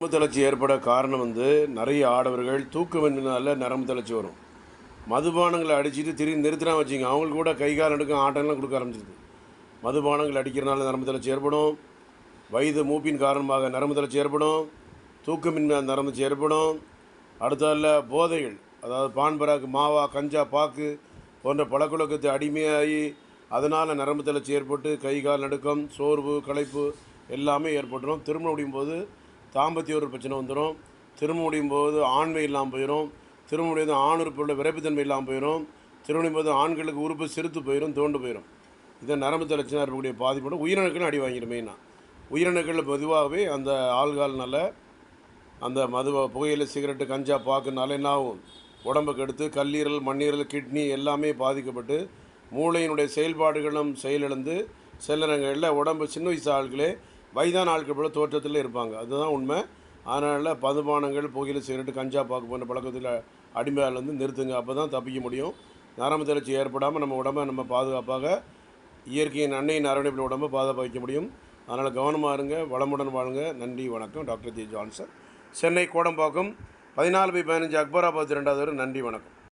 நரம்பு தளர்ச்சி ஏற்பட காரணம் நிறைய ஆடவர்கள் தூக்கமின்மையினால நரம்பு தளர்ச்சி வரும். மதுபானங்களை அடிச்சுட்டு திரும்பி நிறுத்தினா வச்சுங்க, அவங்களுக்கு கூட கை கால் நடுக்கம் ஆட்டம்லாம் கொடுக்க ஆரம்பிச்சிருது. மதுபானங்கள் அடிக்கிறனால நரம்பு தளர்ச்சி ஏற்படும். வயது மூப்பின் காரணமாக நரம்பு தளர்ச்சி ஏற்படும். தூக்கமின்மை நரம்பு தளர்ச்சி ஏற்படும். அடுத்தால போதைகள், அதாவது பான் பராக்கு, மாவா, கஞ்சா, பாக்கு போன்ற பழக்கவழக்கத்தை அடிமையாகி அதனால் நரம்பு தளர்ச்சி ஏற்பட்டு கை கால் நடுக்கம், சோர்வு, களைப்பு எல்லாமே ஏற்பட்டுரும். திரும்ப முடியும் போது தாம்பத்திய ஒரு பிரச்சனை வந்துடும். திரும்ப முடியும் போது ஆண்மை இல்லாமல் போயிடும். திரும்ப முடியாது ஆண் உறுப்புள்ள விரைப்புத்தன்மை இல்லாமல் போயிடும். திரும்ப முடியும் போது ஆண்களுக்கு உறுப்பு சிறுத்து போயிடும், தோண்டு போயிடும். இதை நரம்பு தளர்ச்சியாக இருக்கக்கூடிய பாதிப்போட உயிரணுக்கள் அடி வாங்கிடும். மெயினாக உயிரணுக்கள் பொதுவாகவே அந்த ஆள்கால்னால, அந்த புகையிலை, சிகரெட்டு, கஞ்சா, பாக்குனால என்ன ஆகும், உடம்பை கெடுத்து கல்லீரல், மண்ணீரல், கிட்னி எல்லாமே பாதிக்கப்பட்டு மூளையினுடைய செயல்பாடுகளும் செயலிழந்து சில நேரங்களில் உடம்பு சின்ன வயசு ஆட்களே வயதான ஆட்கள் போல தோற்றத்தில் இருப்பாங்க. அதுதான் உண்மை. அதனால் மதுபானங்கள், புகையிலை, சிகரெட்டு, கஞ்சா, பாக்கு போன்ற பழக்கத்தில் அடிமையாலேருந்து நிறுத்துங்க. அப்போ தான் தப்பிக்க முடியும். நரம்பு தளர்ச்சி ஏற்படாமல் நம்ம உடம்பை நம்ம பாதுகாப்பாக இயற்கையின் அன்னையின் அரவணைப்பில் உடம்பை பாதுகாப்பாக வைக்க முடியும். அதனால் கவனமாக இருங்க, வளமுடன் வாழுங்க. நன்றி, வணக்கம். Doctor J. Johnson, Chennai Kodambakkam, 14/15 Akbarabad 2வது. நன்றி, வணக்கம்.